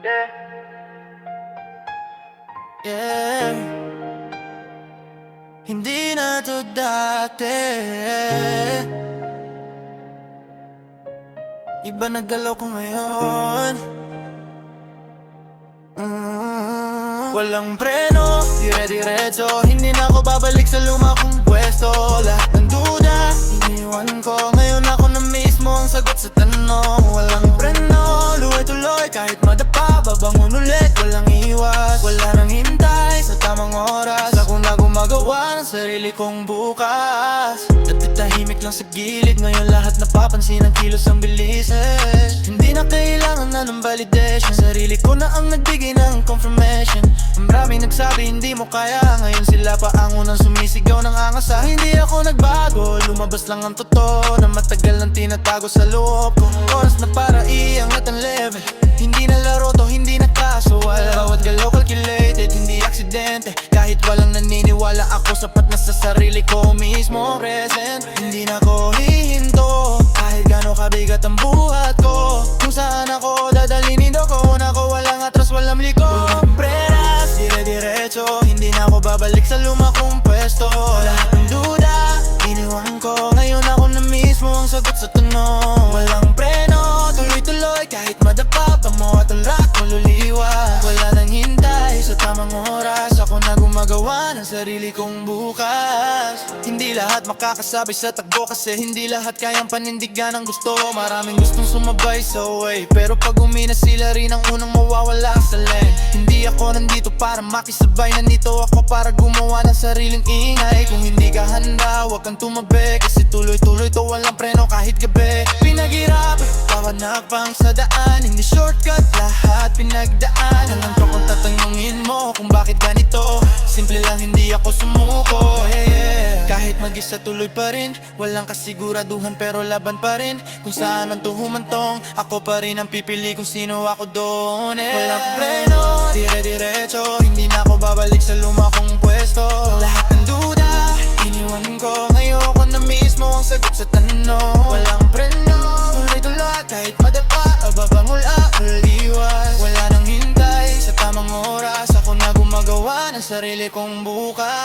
Yeah. Hindi na to dati. Iba na galaw ko ngayon. Walang preno, dire-diretso. Hindi na ako babalik sa luma kong pwesto. Lahat ng duda, iniwan ko. Ngayon ako na mismo ang sagot sa tanong. Walang preno, luwi-tuloy kahit madapa. Babangon ulit, walang iwas. Wala nang hintay sa tamang oras. Ako na gumagawa ng sarili kong bukas. Dati tahimik lang sa gilid, ngayon lahat napapansin ang kilos ang bilis. Hindi na kailangan na ng validation. Sarili ko na ang nagbigay ng confirmation. Ang maraming nagsabi hindi mo kaya. Ngayon sila pa ang unang sumisigaw ng angasa. Hindi ako nagbago, lumabas lang ang totoo na matagal nang tinatago sa loob ko. Oras na para iangat ang level. Hindi na laro to, hindi na casual. Bawat galaw calculated, hindi aksidente. Kahit walang naniniwala ako, sapat na sa sarili ko mismo present. Hindi na ko hihinto, kahit gano'ng kabigat ang buhat ko. Kung saan ako dadalhin, hindi ko una ko. Walang atras, walang liko. Walang preras, dire-diretso. Hindi na ako babalik sa luma kong pwesto. Lahat ng duda, iniwan ko. Ngayon ako na mismo ang sagot sa tanong. Walang preno, tuloy-tuloy kahit madapa. Pamo at ang rak, malululiwas. Wala nang hintay sa tamang oras. Ako na gumagawa ng sarili kong bukas. Hindi lahat makakasabay sa takbo, kasi hindi lahat kayang panindigan ang gusto. Maraming gustong sumabay sa way, pero pag umina sila rin ang unang mawawala sa lane. Hindi ako nandito para makisabay, nandito ako para gumawa ng sariling ingay. Kung hindi ka handa, huwag kang tumabi, kasi tuloy-tuloy to, walang preno kahit gabi. Pinaghirap, pawanak pang sa daan. Hindi shortcut, lahat pinagdaan. Alam ko kung tatanungin mo kung bakit ganito. Simple lang, hindi ako sumuko. Kahit mag-isa tuloy pa rin, walang kasiguraduhan pero laban pa rin. Kung saan man to humantong, ako pa rin ang pipili kung sino ako doon. Walang preno, dire-diretso. Hindi na ako babalik sa luma kong pwesto. Lahat ng duda, iniwan ko. Ngayon ako na mismo ang sagot sa tanong. Walang preno, tuloy-tuloy kahit madapa. Babangula, uliwas. Wala nang hintay sa tamang oras. Ako na gumagawa ng sarili kong bukas.